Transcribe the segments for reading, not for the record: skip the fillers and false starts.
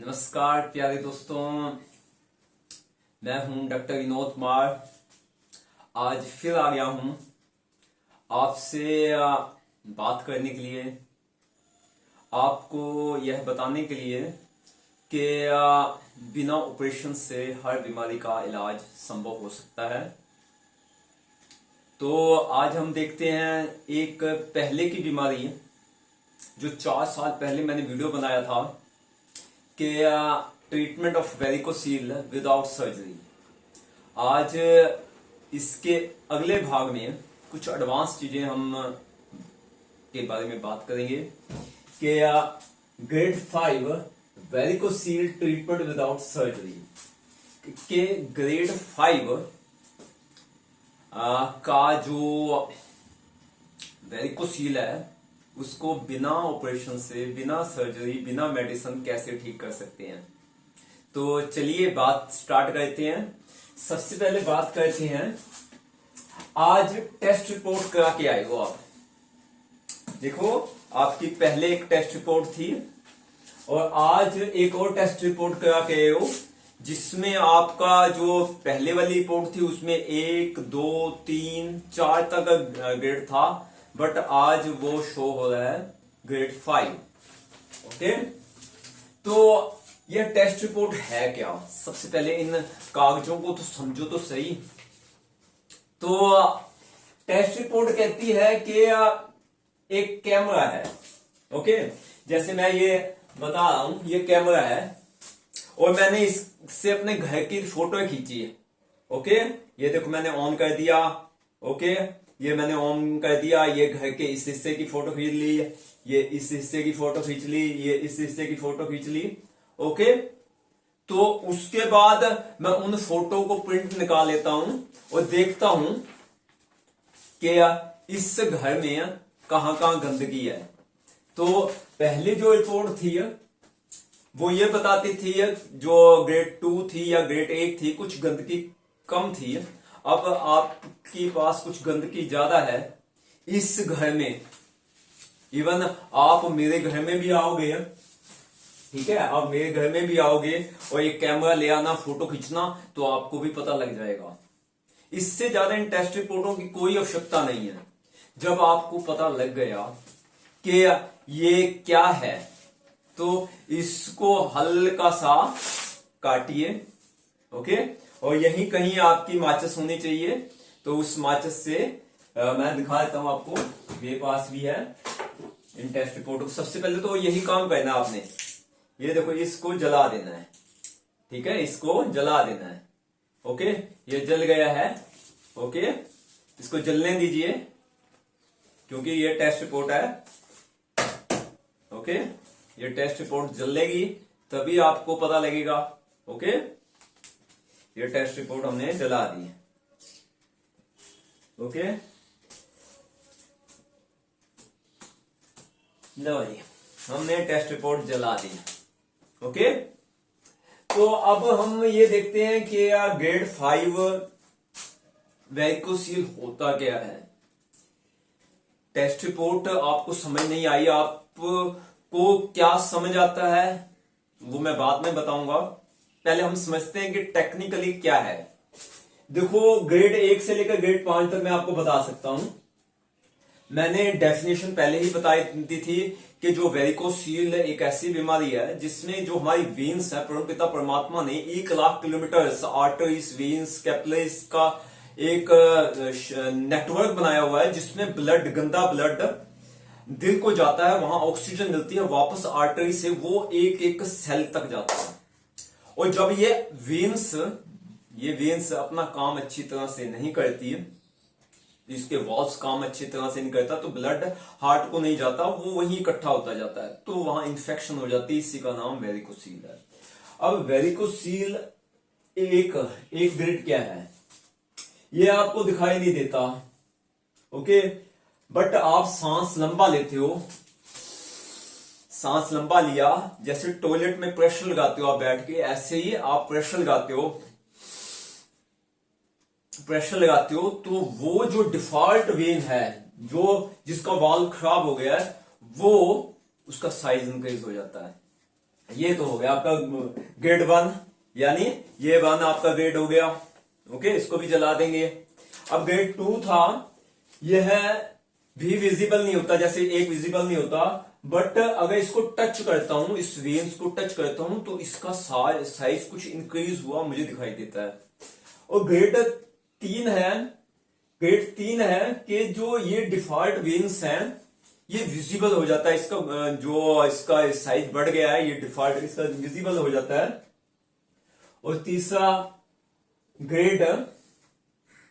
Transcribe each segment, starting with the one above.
नमस्कार प्यारे दोस्तों, मैं हूं डॉक्टर विनोद कुमार। आज फिर आ गया हूं आपसे बात करने के लिए, आपको यह बताने के लिए कि बिना ऑपरेशन से हर बीमारी का इलाज संभव हो सकता है। तो आज हम देखते हैं एक पहले की बीमारी जो 4 साल पहले मैंने वीडियो बनाया था कि treatment of varicocele without surgery. आज इसके अगले भाग में कुछ एडवांस चीजें हम के बारे में बात करेंगे कि grade 5 varicocele treatment without surgery के ग्रेड 5 का जो वेरिकोसील है उसको बिना ऑपरेशन से, बिना सर्जरी, बिना मेडिसिन कैसे ठीक कर सकते हैं। तो चलिए बात स्टार्ट करते हैं। सबसे पहले बात करते हैं, आज टेस्ट रिपोर्ट करा के आए हो आप। देखो, आपकी पहले एक टेस्ट रिपोर्ट थी और आज एक और टेस्ट रिपोर्ट करा के आए हो, जिसमें आपका जो पहले वाली रिपोर्ट थी उसमें 1, 2, 3, 4 तक ग्रेड था, बट आज वो शो हो रहा है ग्रेड 5। ओके, तो यह टेस्ट रिपोर्ट है क्या? सबसे पहले इन कागजों को तो समझो तो सही। तो टेस्ट रिपोर्ट कहती है कि एक कैमरा है। ओके, जैसे मैं ये बता रहा हूं, ये कैमरा है और मैंने इससे अपने घर की फोटो खींची है। ओके, ये देखो मैंने ऑन कर दिया। ओके, ये मैंने ऑन कर दिया, ये घर के इस हिस्से की फोटो खींच ली, ये इस हिस्से की फोटो खींच ली, ये इस हिस्से की फोटो खींच ली। ओके, तो उसके बाद मैं उन फोटो को प्रिंट निकाल लेता हूं और देखता हूं कि इस घर में कहां कहां गंदगी है। तो पहले जो रिपोर्ट थी वो ये बताती थी, जो ग्रेड 2 थी या ग्रेड 1 थी, कुछ गंदगी कम थी। अब आपके पास कुछ गंदगी ज्यादा है इस घर में। इवन आप मेरे घर में भी आओगे, ठीक है, आप मेरे घर में भी आओगे और एक कैमरा ले आना, फोटो खींचना, तो आपको भी पता लग जाएगा। इससे ज्यादा इन टेस्ट रिपोर्टों की कोई आवश्यकता नहीं है। जब आपको पता लग गया कि ये क्या है, तो इसको हल्का सा काटिए। ओके, और यहीं कहीं आपकी माचिस होनी चाहिए। तो उस माचिस से मैं दिखा देता हूं आपको, मेरे पास भी है इन टेस्ट रिपोर्ट को। सबसे पहले तो यही काम करना है आपने। ये देखो, इसको जला देना है, ठीक है, इसको जला देना है। ओके, ये जल गया है। ओके, इसको जलने दीजिए क्योंकि ये टेस्ट रिपोर्ट है। ओके, ये टेस्ट रिपोर्ट जलेगी तभी आपको पता लगेगा। ओके, ये टेस्ट रिपोर्ट हमने जला दी। ओके, लो जी, हमने टेस्ट रिपोर्ट जला दी। ओके, तो अब हम ये देखते हैं कि ग्रेड 5 वेरिकोसील होता क्या है। टेस्ट रिपोर्ट आपको समझ नहीं आई, आपको क्या समझ आता है वो मैं बाद में बताऊंगा। पहले हम समझते हैं कि टेक्निकली क्या है। देखो, ग्रेड 1 से लेकर ग्रेड 5 तक मैं आपको बता सकता हूं। मैंने डेफिनेशन पहले ही बताई दी थी कि जो वेरिकोसील एक ऐसी बीमारी है जिसमें जो हमारी वेन्स है, परमपिता परमात्मा ने 1 lakh kilometre arteries, veins, capillaries का एक नेटवर्क बनाया हुआ है, जिसमें ब्लड, गंदा ब्लड दिल को जाता है, वहां ऑक्सीजन मिलती है, वापस आर्टरी से वो एक एक सेल तक जाता है। और जब ये वेन्स अपना काम अच्छी तरह से नहीं करती है, इसके वॉल्स काम अच्छी तरह से नहीं करता, तो ब्लड हार्ट को नहीं जाता, वो वहीं इकट्ठा होता जाता है, तो वहां इंफेक्शन हो जाती है। इसी का नाम वेरिकोसील है। अब वेरिकोसील एक ग्रेड क्या है ये आपको दिखाई नहीं देता। ओके, बट आप सांस लंबा लेते हो, सांस लंबा लिया, जैसे टॉयलेट में प्रेशर लगाते हो आप बैठ के, ऐसे ही आप प्रेशर लगाते हो, तो वो जो डिफॉल्ट वेन है, जिसका वाल्व खराब हो गया है, वो उसका साइज इंक्रीज हो जाता है। ये तो हो गया आपका ग्रेड 1, यानी ये 1 आपका ग्रेड हो गया। ओके, इसको भी जला देंगे। अब ग्रेड 2 था, यह भी विजिबल नहीं होता, जैसे एक विजिबल नहीं होता, बट अगर इसको टच करता हूं, इस वेन्स को टच करता हूं, तो इसका साइज कुछ इंक्रीज हुआ मुझे दिखाई देता है। और ग्रेड 3 है, ग्रेड 3 है कि जो ये डिफॉल्ट वेन्स हैं ये विजिबल हो जाता है, इसका जो इसका साइज बढ़ गया है, ये डिफॉल्ट इसका विजिबल हो जाता है। और तीसरा ग्रेड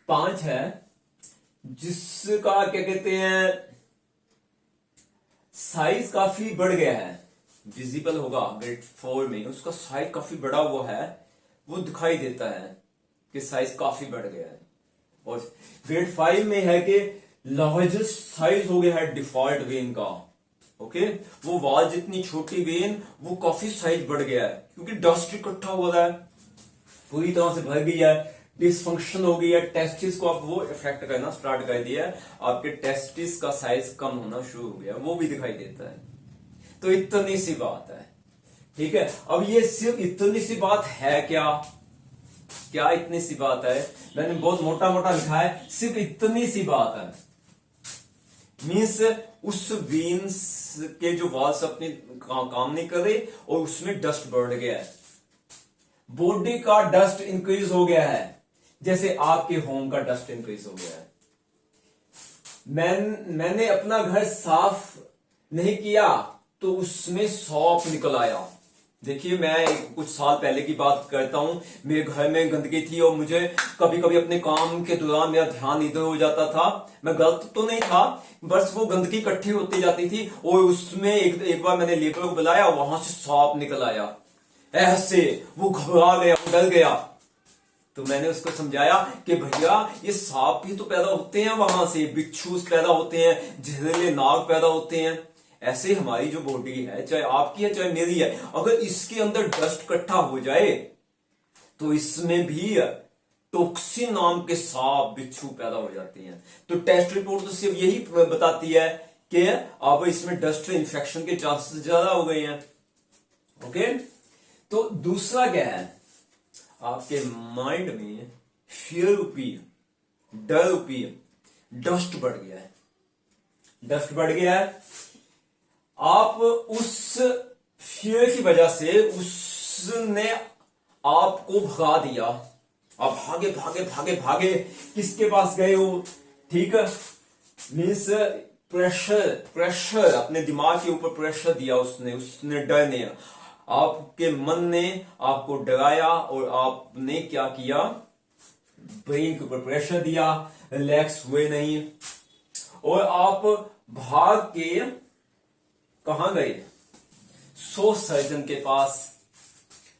5 है, जिसका क्या कहते हैं, साइज काफी बढ़ गया है, विजिबल होगा। ग्रेड 4 में उसका साइज काफी बड़ा हुआ है, वो दिखाई देता है कि साइज काफी बढ़ गया है। और ग्रेड 5 में है कि लार्जेस्ट साइज हो गया है डिफॉल्ट वेन का। ओके, वो वॉल जितनी छोटी वेन वो काफी साइज बढ़ गया है, क्योंकि डस्ट इकट्ठा हो रहा है, पूरी तरह से भर गई है, डिसफंक्शन हो गई है, टेस्टिस को आप वो इफेक्ट करना स्टार्ट कर दिया है, आपके टेस्टिस का साइज कम होना शुरू हो गया, वो भी दिखाई देता है। तो इतनी सी बात है, ठीक है। अब ये सिर्फ इतनी सी बात है क्या? क्या इतनी सी बात है? मैंने बहुत मोटा मोटा लिखा है, सिर्फ इतनी सी बात है। मीन्स उस वेन्स के जो वॉल्स अपने काम नहीं कर रहे और उसमें डस्ट बढ़ गया है, बॉडी का डस्ट इंक्रीज हो गया है, जैसे आपके होम का डस्ट इंक्रीज हो गया है। मैंने अपना घर साफ नहीं किया तो उसमें सौंफ निकल आया। देखिए, मैं कुछ साल पहले की बात करता हूं, मेरे घर में गंदगी थी और मुझे कभी कभी अपने काम के दौरान मेरा ध्यान इधर हो जाता था। मैं गलत तो नहीं था, बस वो गंदगी इकट्ठी होती जाती थी और उसमें एक बार मैंने लेबर को बुलाया, वहां से सांप निकल आया। ऐसे वो घबरा गया, डर गया। तो मैंने उसको समझाया कि भैया ये सांप भी तो पैदा होते हैं, वहां से बिच्छू पैदा होते हैं, जहरीले नाग पैदा होते हैं। ऐसे हमारी जो बॉडी है, चाहे आपकी है चाहे मेरी है, अगर इसके अंदर डस्ट इकट्ठा हो जाए तो इसमें भी टॉक्सिन नाम के सांप बिच्छू पैदा हो जाते हैं। तो टेस्ट रिपोर्ट तो सिर्फ यही बताती है कि अब इसमें डस्ट इन्फेक्शन के चांसेस ज्यादा हो गए हैं। ओके, तो दूसरा क्या है, आपके माइंड में फियर उपी, डर उपी, डस्ट बढ़ गया है, डस्ट बढ़ गया है। आप उस फियर की वजह से उसने आपको भगा दिया, आप भागे भागे भागे भागे, किसके पास गए हो? ठीक है, मीन्स प्रेशर अपने दिमाग के ऊपर प्रेशर दिया उसने डर ने, आपके मन ने आपको डराया और आपने क्या किया, ब्रेन के ऊपर प्रेशर दिया, रिलैक्स हुए नहीं और आप भाग के कहां गए? 100 सर्जन के पास,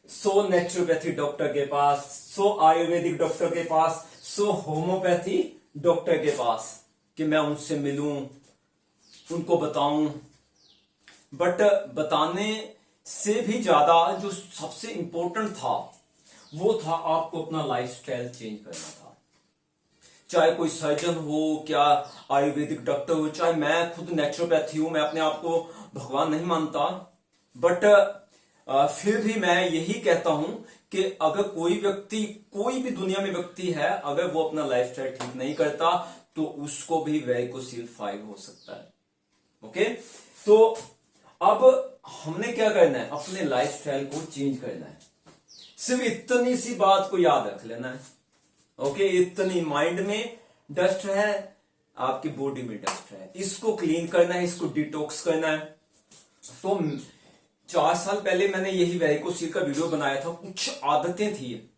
100 नेचुरोपैथी डॉक्टर के पास, 100 आयुर्वेदिक डॉक्टर के पास, 100 होम्योपैथी डॉक्टर के पास कि मैं उनसे मिलूं, उनको बताऊं। बट बताने से भी ज्यादा जो सबसे इंपॉर्टेंट था वो था आपको अपना लाइफस्टाइल चेंज करना था। चाहे कोई सर्जन हो, क्या आयुर्वेदिक डॉक्टर हो, चाहे मैं खुद नेचुरोपैथी हूं, मैं अपने आप को भगवान नहीं मानता, बट फिर भी मैं यही कहता हूं कि अगर कोई व्यक्ति, कोई भी दुनिया में व्यक्ति है, अगर वो अपना लाइफस्टाइल ठीक नहीं करता तो उसको भी वेरिकोसिल 5 हो सकता है। ओके, तो अब हमने क्या करना है, अपने लाइफस्टाइल को चेंज करना है। सिर्फ इतनी सी बात को याद रख लेना है। ओके, इतनी माइंड में डस्ट है, आपकी बॉडी में डस्ट है, इसको क्लीन करना है, इसको डिटॉक्स करना है। तो 4 साल पहले मैंने यही वेरिकोसिल का वीडियो बनाया था। कुछ आदतें थी,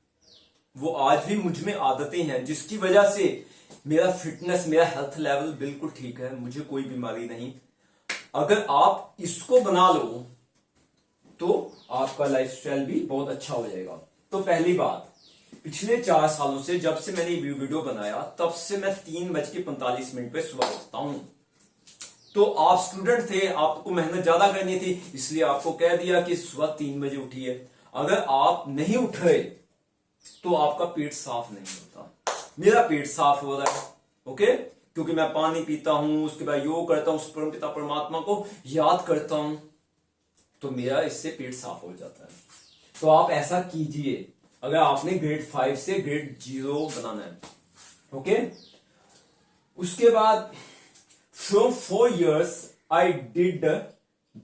वो आज भी मुझ में आदतें हैं जिसकी वजह से मेरा फिटनेस, मेरा हेल्थ लेवल बिल्कुल ठीक है, मुझे कोई बीमारी नहीं। अगर आप इसको बना लो तो आपका लाइफस्टाइल भी बहुत अच्छा हो जाएगा। तो पहली बात, पिछले 4 सालों से जब से मैंने ये वीडियो बनाया तब से मैं 3:45 पे सुबह उठता हूं। तो आप स्टूडेंट थे, आपको मेहनत ज्यादा करनी थी, इसलिए आपको कह दिया कि सुबह 3 बजे उठिए। अगर आप नहीं उठ रहे तो आपका पेट साफ नहीं होता। मेरा पेट साफ हो रहा है, ओके, क्योंकि मैं पानी पीता हूं, उसके बाद योग करता हूं, परमपिता परमात्मा को याद करता हूं। तो मेरा इससे पेट साफ हो जाता है। तो आप ऐसा कीजिए अगर आपने ग्रेड 5 से ग्रेड 0 बनाना है। ओके, उसके बाद from 4 years I did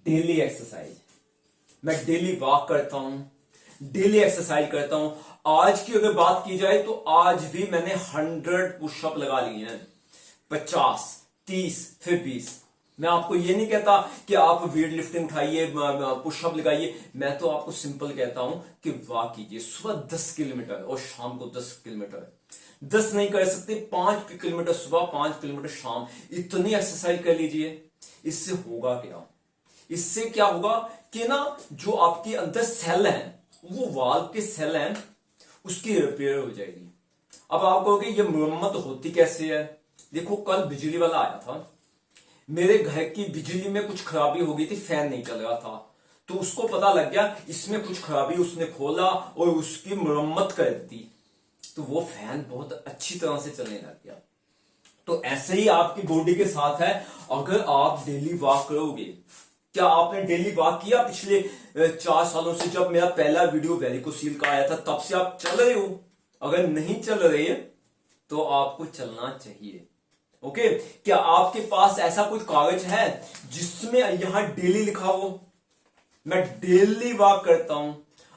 daily exercise. मैं डेली वॉक करता हूं, डेली एक्सरसाइज करता हूं। आज की अगर बात की जाए तो आज भी मैंने 100 पुशअप लगा लिए हैं, 50, 30, फिर 20। मैं आपको ये नहीं कहता कि आप वेट लिफ्टिंग उठाइए, पुशअप लगाइए। मैं तो आपको सिंपल कहता हूं कि वॉक कीजिए सुबह 10 किलोमीटर और शाम को 10 किलोमीटर। 10 नहीं कर सकते, 5 किलोमीटर सुबह, 5 किलोमीटर शाम, इतनी एक्सरसाइज कर लीजिए। इससे होगा क्या? इससे क्या होगा कि ना जो आपके अंदर सेल हैं, वो वाल्व के सेल हैं, उसकी रिपेयर हो जाएगी। अब आप कहोगे ये मरम्मत होती कैसे है? देखो, कल बिजली वाला आया था, मेरे घर की बिजली में कुछ खराबी हो गई थी, फैन नहीं चल रहा था, तो उसको पता लग गया इसमें कुछ खराबी, उसने खोला और उसकी मरम्मत कर दी, तो वो फैन बहुत अच्छी तरह से चलने लग गया। तो ऐसे ही आपकी बॉडी के साथ है। अगर आप डेली वॉक करोगे, क्या आपने डेली वॉक किया पिछले 4 सालों से? जब मेरा पहला वीडियो वेरिकोसील का आया था तब से आप चल रहे हो? अगर नहीं चल रहे तो आपको चलना चाहिए। ओके, क्या आपके पास ऐसा कोई कागज है जिसमें यहां डेली लिखा हो? मैं डेली वॉक करता हूं,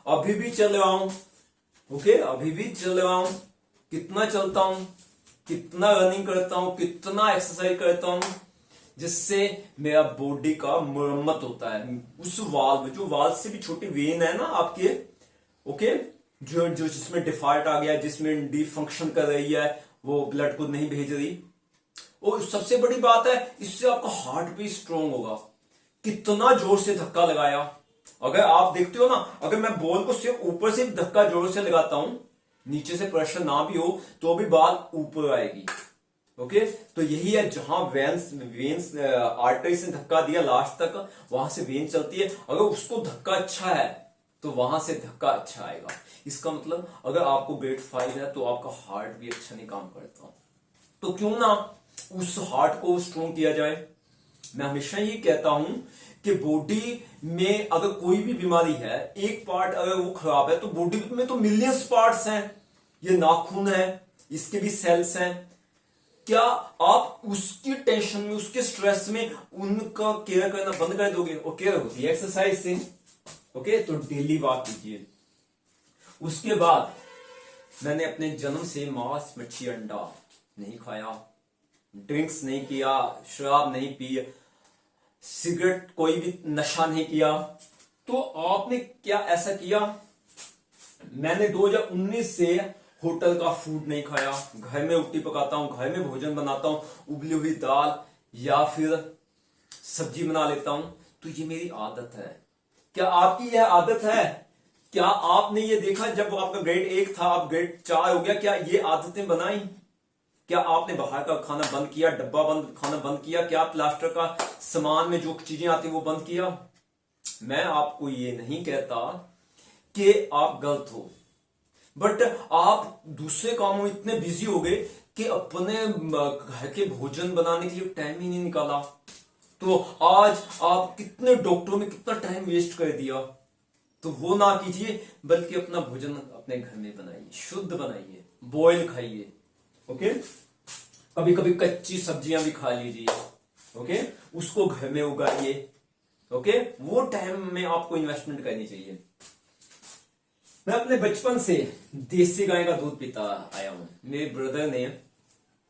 अभी भी चल रहा हूं। ओके, अभी भी चल रहा हूं। कितना चलता हूं, कितना रनिंग करता हूं, कितना एक्सरसाइज करता हूं, जिससे मेरा बॉडी का मरम्मत होता है। उस वाल्व, जो वाल्व से भी छोटी वेन है ना आपके, ओके, जो जो जिसमें डिफॉल्ट आ गया, जिसमें डी फंक्शन कर रही है, वो ब्लड को नहीं भेज रही। और सबसे बड़ी बात है, इससे आपका हार्ट भी स्ट्रांग होगा। कितना जोर से धक्का लगाया, अगर आप देखते हो ना, अगर मैं बॉल को सिर्फ ऊपर से धक्का जोर से लगाता हूं, नीचे से प्रेशर ना भी हो तो भी बॉल ऊपर आएगी। ओके, तो यही है, जहां वेन्स आर्टरी से धक्का दिया लास्ट तक, वहां से वेन चलती है। अगर उसको धक्का अच्छा है तो वहां से धक्का अच्छा आएगा। इसका मतलब अगर आपको ग्रेड 5 है तो आपका हार्ट भी अच्छा नहीं काम करता, तो क्यों ना उस हार्ट को स्ट्रॉन्ग किया जाए। मैं हमेशा ये कहता हूं कि बॉडी में अगर कोई भी बीमारी है, एक पार्ट अगर वो खराब है, तो बॉडी में तो मिलियंस पार्ट्स हैं। ये नाखून है, इसके भी सेल्स हैं। क्या आप उसकी टेंशन में, उसके स्ट्रेस में उनका केयर करना बंद कर दोगे? और केयर होती है एक्सरसाइज से। ओके, तो डेली वॉक कीजिए। उसके बाद मैंने अपने जन्म से मांस, मच्छी, अंडा नहीं खाया, ड्रिंक्स नहीं किया, शराब नहीं पी, सिगरेट, कोई भी नशा नहीं किया। तो आपने क्या ऐसा किया? मैंने 2019 से होटल का फूड नहीं खाया, घर में रोटी पकाता हूं, घर में भोजन बनाता हूं, उबली हुई दाल या फिर सब्जी बना लेता हूं। तो ये मेरी आदत है। क्या आपकी यह आदत है? क्या आपने ये देखा, जब आपका ग्रेड 1 था, अब ग्रेड 4 हो गया, क्या ये आदतें बनाई? क्या आपने बाहर का खाना बंद किया, डब्बा बंद खाना बंद किया? क्या प्लास्टर का सामान में जो चीजें आती वो बंद किया? मैं आपको ये नहीं कहता कि आप गलत हो, बट आप दूसरे कामों में इतने बिजी हो गए कि अपने घर के भोजन बनाने के लिए टाइम ही नहीं निकाला। तो आज आप कितने डॉक्टरों में कितना टाइम वेस्ट कर दिया। तो वो ना कीजिए, बल्कि अपना भोजन अपने घर में बनाइए, शुद्ध बनाइए, बॉयल खाइए। ओके, कभी कभी कच्ची सब्जियां भी खा लीजिए। ओके, उसको घर में उगाइए। ओके, वो टाइम में आपको इन्वेस्टमेंट करनी चाहिए। मैं अपने बचपन से देसी गाय का दूध पीता आया हूं। मेरे ब्रदर ने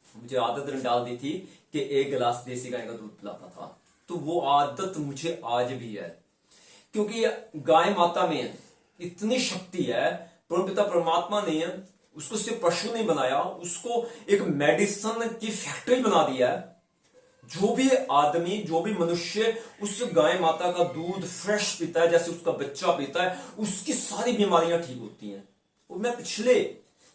मुझे आदत डाल दी थी कि 1 गिलास देसी गाय का दूध पिलाता था, तो वो आदत मुझे आज भी है। क्योंकि गाय माता में इतनी शक्ति है, परमपिता परमात्मा ने उसको सिर्फ पशु नहीं बनाया, उसको एक मेडिसिन की फैक्ट्री बना दिया है। जो भी आदमी, जो भी मनुष्य उस गाय माता का दूध फ्रेश पीता है, जैसे उसका बच्चा पीता है, उसकी सारी बीमारियां ठीक होती हैं। और मैं पिछले,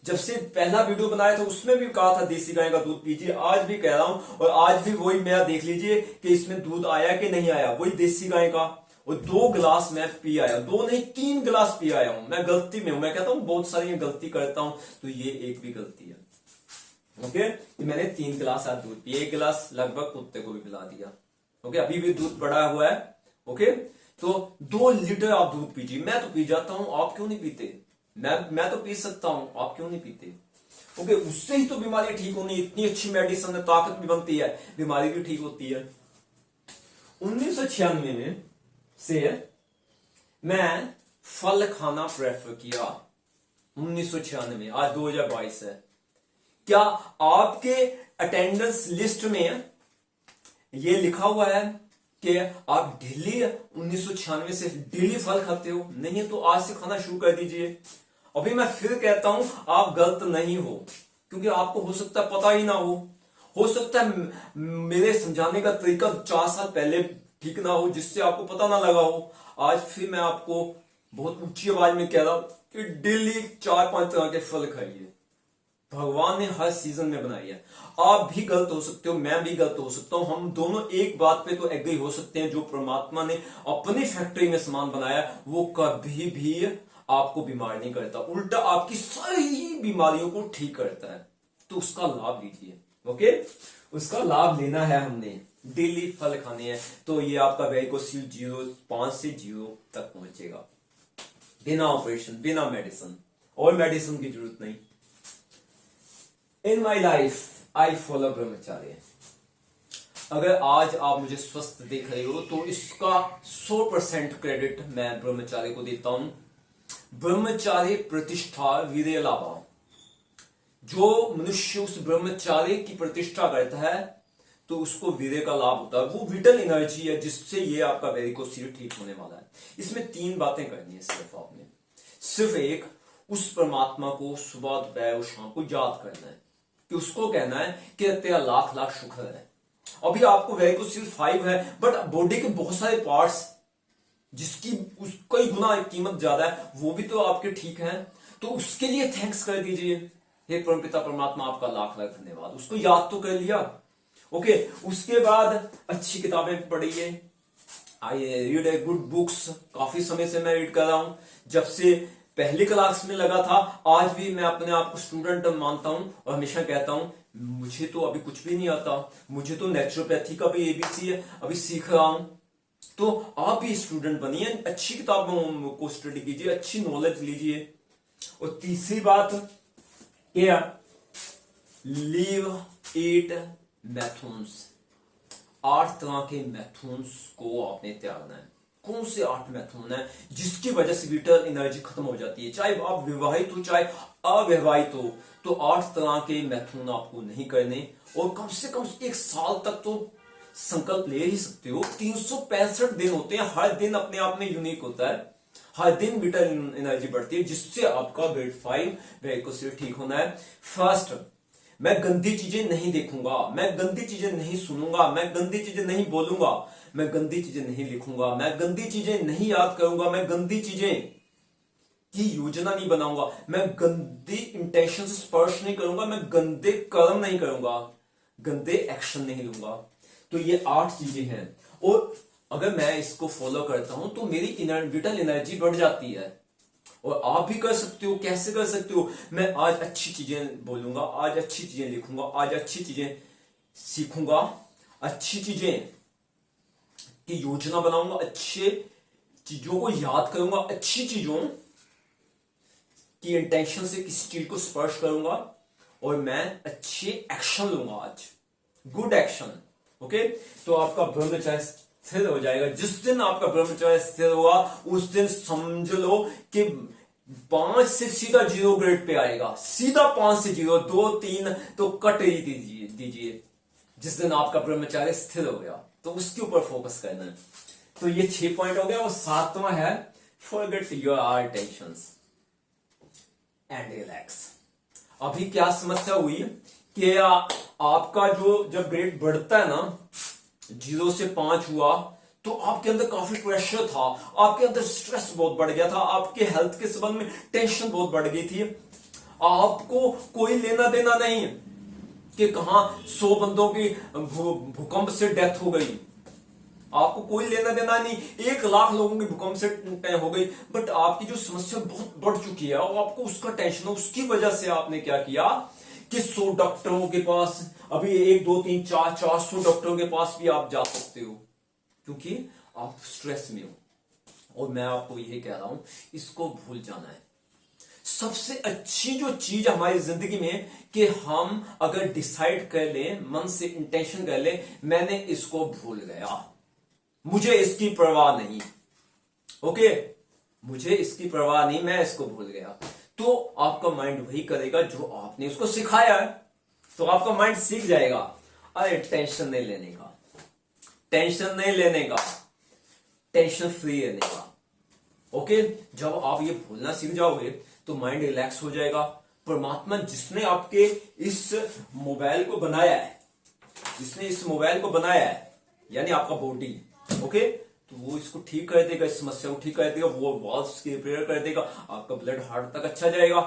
जब से पहला वीडियो बनाया था, उसमें भी कहा था देसी गाय का दूध पीजिए, आज भी कह रहा हूं। और आज भी वही मेरा देख लीजिए कि इसमें दूध आया कि नहीं आया, वही देसी गाय का। और 2 गिलास मैं पी आया, 2 नहीं 3 गिलास पी आया हूं। मैं गलती में हूं, मैं कहता हूं बहुत सारी गलती करता हूं, तो ये एक भी गलती है। ओके, मैंने 3 गिलास आज दूध पिए, 1 गिलास लगभग कुत्ते को भी पिला दिया। ओके, अभी भी दूध पड़ा हुआ है। ओके, तो 2 लीटर आप दूध पीजिए। मैं तो पी जाता हूं, आप क्यों नहीं पीते? मैं तो पी सकता हूं, आप क्यों नहीं पीते? ओके, उससे ही तो बीमारी ठीक होनी। इतनी अच्छी मेडिसिन है, ताकत भी बनती है, बीमारी भी ठीक होती है। 1996 में से मैं फल खाना प्रेफर किया। 1996 में, आज 2022 है। क्या आपके अटेंडेंस लिस्ट में ये लिखा हुआ है कि आप डेली 1996 से डेली फल खाते हो? नहीं है तो आज से खाना शुरू कर दीजिए। अभी मैं फिर कहता हूं, आप गलत नहीं हो, क्योंकि आपको हो सकता है पता ही ना हो सकता है मेरे समझाने का तरीका 4 साल पहले ठीक ना हो, जिससे आपको पता ना लगा हो। आज फिर मैं आपको बहुत ऊंची आवाज में कह रहा हूं कि डेली 4-5 तरह के फल खाइए। भगवान ने हर सीजन में बनाई है। आप भी गलत हो सकते हो, मैं भी गलत हो सकता हूं। हम दोनों एक बात पे तो एग्री हो सकते हैं, जो परमात्मा ने अपनी फैक्ट्री में सामान बनाया वो कभी भी आपको बीमार नहीं करता, उल्टा आपकी सारी बीमारियों को ठीक करता है। तो उसका लाभ लीजिए। ओके, उसका लाभ लेना है, हमने डेली फल खाने हैं। तो ये आपका वेरिकोसिल 0.5 से 0 तक पहुंचेगा, बिना ऑपरेशन, बिना मेडिसिन, और मेडिसिन की जरूरत नहीं। इन माई लाइफ आई फॉलो ब्रह्मचार्य। अगर आज आप मुझे स्वस्थ देख रहे हो तो इसका 100% क्रेडिट मैं ब्रह्मचार्य को देता हूं। ब्रह्मचार्य प्रतिष्ठा वीर्य लाभा। जो मनुष्य उस ब्रह्मचार्य की प्रतिष्ठा करता है तो उसको वीर्य का लाभ होता है। वो विटल एनर्जी है जिससे ये आपका वेरिकोसिल ठीक होने वाला है। इसमें 3 बातें करनी है सिर्फ आपने। सिर्फ एक, उस परमात्मा को सुबह दोपहर और शाम को याद करना है, कि उसको कहना है कि तेरा लाख लाख शुक्र है। अभी आपको वेरिकोसिल 5 है, बट बॉडी के बहुत सारे पार्ट्स जिसकी कई गुना कीमत ज्यादा है, वो भी तो आपके ठीक हैं। तो उसके लिए थैंक्स कर दीजिए, हे परमपिता परमात्मा आपका लाख लाख धन्यवाद। उसको याद तो कर लिया। ओके, उसके बाद अच्छी किताबें पढ़िए। I read a good books. काफी समय से मैं रीड कर रहा हूं, जब से पहली क्लास में लगा था। आज भी मैं अपने आप को स्टूडेंट मानता हूं और हमेशा कहता हूं मुझे तो अभी कुछ भी नहीं आता, मुझे तो नेचुरोपैथी का भी एबीसी है अभी सीख रहा हूं। तो आप भी स्टूडेंट बनिए, अच्छी किताबों को स्टडी कीजिए, अच्छी नॉलेज लीजिए। और तीसरी बात क्या, लीव 8 मैथड्स। 8 तरह के मैथड्स को आपने त्यागना है। कौन से 8 मैथड है जिसकी वजह से विटल एनर्जी खत्म हो जाती है? चाहे आप विवाहित हो चाहे अविवाहित हो, तो 8 तरह के मैथड आपको नहीं करने। और कम से कम 1 साल तक तो संकल्प ले ही सकते हो। 365 दिन होते हैं, हर दिन अपने आप में यूनिक होता है, हर दिन विटल एनर्जी बढ़ती है, जिससे आपका ग्रेड 5 वेरिकोसिल ठीक होना है। फर्स्ट, मैं गंदी चीजें नहीं देखूंगा, मैं गंदी चीजें नहीं सुनूंगा, मैं गंदी चीजें नहीं बोलूंगा, मैं गंदी चीजें नहीं लिखूंगा, मैं गंदी चीजें नहीं याद करूंगा, मैं गंदी चीजें की योजना नहीं बनाऊंगा, मैं गंदी इंटेंशन से स्पर्श नहीं करूंगा, मैं गंदे कर्म नहीं करूंगा, गंदे एक्शन नहीं लूंगा। तो ये 8 चीजें हैं, और अगर मैं इसको फॉलो करता हूं तो मेरी विटल एनर्जी बढ़ जाती है। और आप भी कर सकते हो। कैसे कर सकते हो? मैं आज अच्छी चीजें बोलूंगा, आज अच्छी चीजें लिखूंगा, आज अच्छी चीजें सीखूंगा, अच्छी चीजें की योजना बनाऊंगा, अच्छे चीजों को याद करूंगा, अच्छी चीजों की इंटेंशन से किसी चीज को स्पर्श करूंगा, और मैं अच्छे एक्शन लूंगा आज, गुड एक्शन। ओके, तो आपका ब्रह्मचर्य स्थिर हो जाएगा। जिस दिन आपका ब्रह्मचर्य स्थिर होगा उस दिन समझ लो कि 5 से सीधा 0 ग्रेड पे आएगा, सीधा 5 से 0, 2 3 तो कट ही दीजिए। जिस दिन आपका ब्रह्मचर्य स्थिर हो गया तो उसके ऊपर फोकस करना है। तो ये 6 पॉइंट हो गया। और 7वां है forget your are tensions and relax. अभी क्या समस्या हुई कि आपका जो जब ग्रेड बढ़ता है ना, 0 से 5 हुआ, तो आपके अंदर काफी प्रेशर था, आपके अंदर स्ट्रेस बहुत बढ़ गया था, आपके हेल्थ के संबंध में टेंशन बहुत बढ़ गई थी। आपको कोई लेना देना नहीं कि कहां 100 बंदों की भूकंप से डेथ हो गई, आपको कोई लेना देना नहीं। 1 लाख लोगों की भूकंप से हो गई, बट आपकी जो समस्या बहुत बढ़ चुकी है और आपको उसका टेंशन है। उसकी वजह से आपने क्या किया कि 100 डॉक्टरों के पास, अभी 1 2 3 4 400 डॉक्टरों के पास भी आप जा सकते हो, क्योंकि आप स्ट्रेस में हो। और मैं आपको यही कह रहा हूं, इसको भूल जाना है। सबसे अच्छी जो चीज हमारी जिंदगी में कि हम अगर डिसाइड कर लें, मन से इंटेंशन कर लें, मैंने इसको भूल गया, मुझे इसकी परवाह नहीं, ओके, मुझे इसकी परवाह नहीं, मैं इसको भूल गया, तो आपका माइंड वही करेगा जो आपने उसको सिखाया है। तो आपका माइंड सीख जाएगा, अरे टेंशन नहीं लेने का, टेंशन नहीं लेने का, टेंशन फ्री रहने का। ओके, जब आप ये भूलना सीख जाओगे तो माइंड रिलैक्स हो जाएगा। परमात्मा जिसने आपके इस मोबाइल को बनाया है, जिसने इस मोबाइल को बनाया है, यानी आपका बॉडी, ओके, तो वो इसको ठीक कर देगा, इस समस्या को ठीक कर देगा, वो वॉल्व्स की रिपेयर कर देगा, आपका ब्लड हार्ट तक अच्छा जाएगा,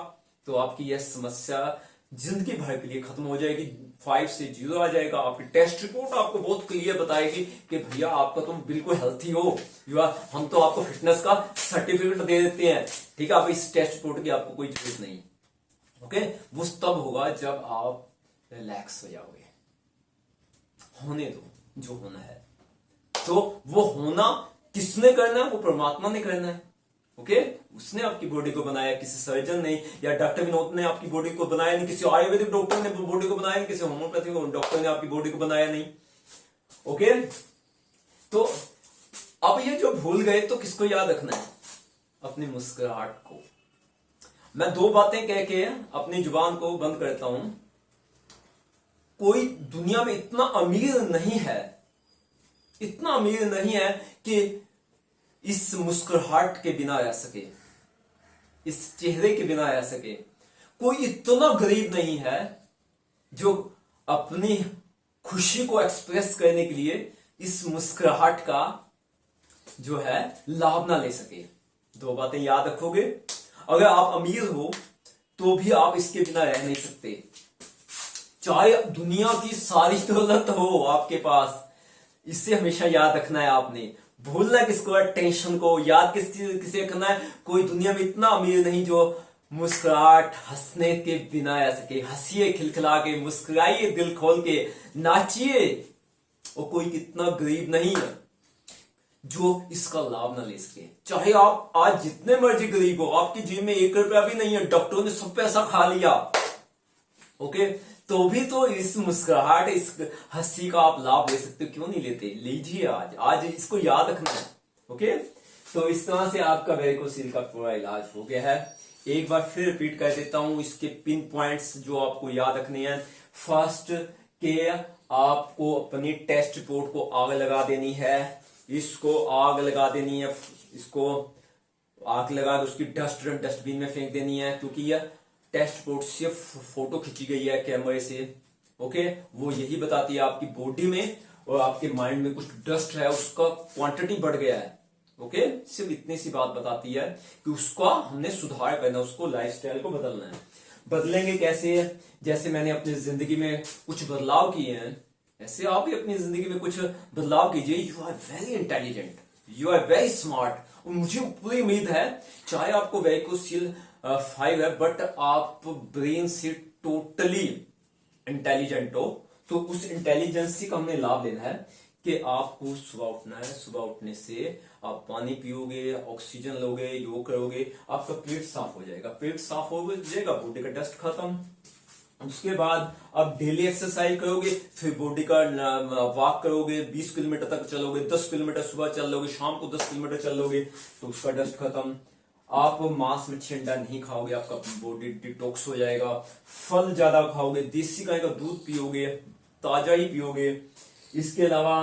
तो आपकी यह समस्या जिंदगी भर के लिए खत्म हो जाएगी, 5 से 0 आ जाएगा। आपकी टेस्ट रिपोर्ट आपको बहुत क्लियर बताएगी कि भैया आपका तुम बिल्कुल हेल्थी हो, हम तो आपको फिटनेस का सर्टिफिकेट दे देते हैं, ठीक है, अब इस टेस्ट रिपोर्ट की आपको कोई जरूरत नहीं, ओके। वो तब होगा जब आप रिलैक्स हो जाओगे, होने दो जो होना है। तो वो होना किसने करना है? वो परमात्मा ने करना है, ओके। उसने आपकी बॉडी को बनाया, किसी सर्जन ने या डॉक्टर विनोद ने आपकी बॉडी को बनाया नहीं, किसी आयुर्वेदिक डॉक्टर ने बॉडी को बनाया नहीं, किसी होम्योपैथिक डॉक्टर ने आपकी बॉडी को बनाया नहीं, ओके। तो अब ये जो भूल गए तो किसको याद रखना है? अपनी मुस्कुराहट को। मैं 2 बातें कह के अपनी जुबान को बंद करता हूं। कोई दुनिया में इतना अमीर नहीं है, इतना अमीर नहीं है कि इस मुस्कुराहट के बिना रह सके, इस चेहरे के बिना रह सके। कोई इतना गरीब नहीं है जो अपनी खुशी को एक्सप्रेस करने के लिए इस मुस्कुराहट का जो है लाभ ना ले सके। 2 बातें याद रखोगे। अगर आप अमीर हो तो भी आप इसके बिना रह नहीं सकते, चाहे दुनिया की सारी दौलत हो आपके पास, इससे हमेशा याद रखना है आपने। भूलना किसको है? टेंशन को। याद किसे रखना है? कोई दुनिया में इतना अमीर नहीं जो मुस्कुराहट, हंसने के बिना रह सके। हंसिए खिलखिला के, मुस्कुराइए दिल खोल के, नाचिए। और कोई कितना गरीब नहीं है जो इसका लाभ ना ले सके। चाहे आप आज जितने मर्जी गरीब हो, आपकी जेब में 1 रुपया भी नहीं है, डॉक्टरों ने सब पैसा खा लिया, ओके, तो भी तो इस मुस्कुराहट, इस हंसी का आप लाभ ले सकते हो। क्यों नहीं लेते? लीजिए, आज इसको याद रखना है, ओके। तो इस तरह से आपका वेरिकोसिल का पूरा इलाज हो गया है। एक बार फिर रिपीट कर देता हूं इसके पिन पॉइंट्स जो आपको याद रखने हैं। फर्स्ट के आपको अपनी टेस्ट रिपोर्ट को आग लगा देनी है, इसको आग लगा देनी है, इसको आग लगा के उसकी डस्टबिन में फेंक देनी है, क्योंकि यह टेस्ट रिपोर्ट सिर्फ फोटो खींची गई है कैमरे से, ओके। वो यही बताती है आपकी बॉडी में और आपके माइंड में कुछ डस्ट है, उसका क्वांटिटी बढ़ गया है, ओके। सिर्फ इतनी सी बात बताती है कि उसका हमने सुधार करना है, उसको लाइफस्टाइल को बदलना है। बदलेंगे कैसे? जैसे मैंने अपनी जिंदगी में कुछ बदलाव किए हैं, ऐसे आप भी अपनी जिंदगी में कुछ बदलाव कीजिए। You are very intelligent, you are very smart. और मुझे पूरी उम्मीद है, चाहे आपको वेरिकोसिल 5 है, बट आप ब्रेन से टोटली इंटेलिजेंट हो, तो उस इंटेलिजेंसी का हमने लाभ लेना है कि आपको सुबह उठना है। सुबह उठने से आप पानी पियोगे, ऑक्सीजन लोगे, योग करोगे, आपका पेट साफ हो जाएगा। पेट साफ हो जाएगा, बॉडी का डस्ट खत्म। उसके बाद आप डेली एक्सरसाइज करोगे, फिर बॉडी का वॉक करोगे, 20 किलोमीटर तक चलोगे, 10 किलोमीटर सुबह चल लोगे, शाम को 10 किलोमीटर चल लोगे, तो उसका डस्ट खत्म। आप मांस मच्छी अंडा नहीं खाओगे, आपका बॉडी डिटॉक्स हो जाएगा। फल ज्यादा खाओगे, देसी गाय का दूध पियोगे, ताजा ही पियोगे। इसके अलावा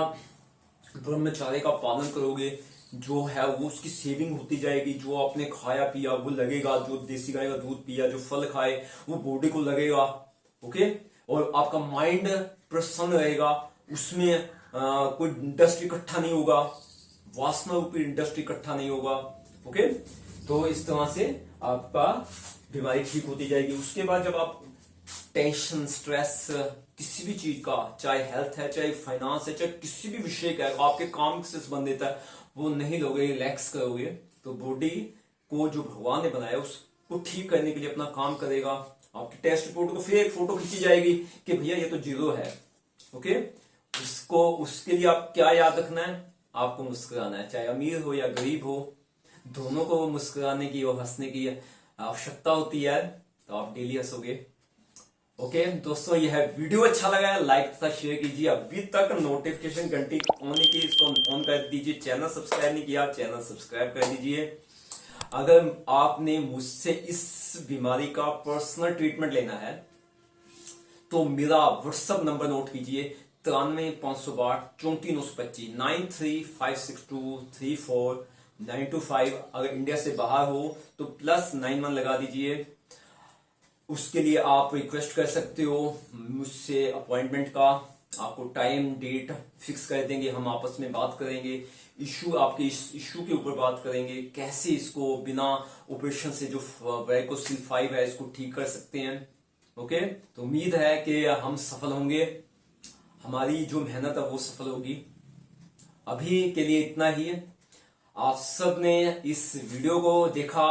ब्रह्मचर्य का पालन करोगे, जो है वो उसकी सेविंग होती जाएगी। जो आपने खाया पिया वो लगेगा, जो देसी गाय का दूध पिया, जो फल खाए वो बॉडी को लगेगा, ओके। और आपका माइंड प्रसन्न रहेगा, उसमें कोई डस्ट इकट्ठा नहीं होगा, वासना रूपी डस्ट इकट्ठा नहीं होगा, ओके। तो इस तरह से आपका बीमारी ठीक होती जाएगी। उसके बाद जब आप टेंशन, स्ट्रेस किसी भी चीज का, चाहे हेल्थ है, चाहे फाइनेंस है, चाहे किसी भी विषय का, आपके काम से संबंधित है, वो नहीं लोगे, रिलैक्स करोगे, तो बॉडी को जो भगवान ने बनाया उसको ठीक करने के लिए अपना काम करेगा। आपकी टेस्ट रिपोर्ट को फिर एक फोटो खींची जाएगी कि भैया ये तो 0 है, ओके। उसके लिए आप क्या याद रखना है? आपको मुस्कुराना है, चाहे अमीर हो या गरीब हो, दोनों को मुस्कुराने की और हंसने की आवश्यकता होती है, तो आप डेली हंसोगे। ओके दोस्तों, यह वीडियो अच्छा लगा है लाइक तथा शेयर कीजिए। अभी तक नोटिफिकेशन घंटी ऑन नहीं की, इसको ऑन कर दीजिए। चैनल सब्सक्राइब नहीं किया, चैनल सब्सक्राइब कर दीजिए। अगर आपने मुझसे इस बीमारी का पर्सनल ट्रीटमेंट लेना है तो मेरा व्हाट्सएप नंबर नोट कीजिए, 93 562 34 925 93 562 34 925। अगर इंडिया से बाहर हो तो +91 लगा दीजिए। उसके लिए आप रिक्वेस्ट कर सकते हो मुझसे अपॉइंटमेंट का, आपको टाइम डेट फिक्स कर देंगे, हम आपस में बात करेंगे, इशू आपके इस इशू के ऊपर बात करेंगे, कैसे इसको बिना ऑपरेशन से जो वेरिकोसिल 5 है इसको ठीक कर सकते हैं। ओके, तो उम्मीद है कि हम सफल होंगे, हमारी जो मेहनत है वो सफल होगी। अभी के लिए इतना ही है। आप सब ने इस वीडियो को देखा,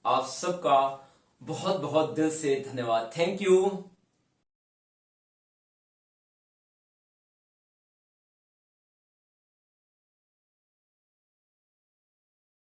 आप सबका बहुत बहुत दिल से धन्यवाद। Thank you.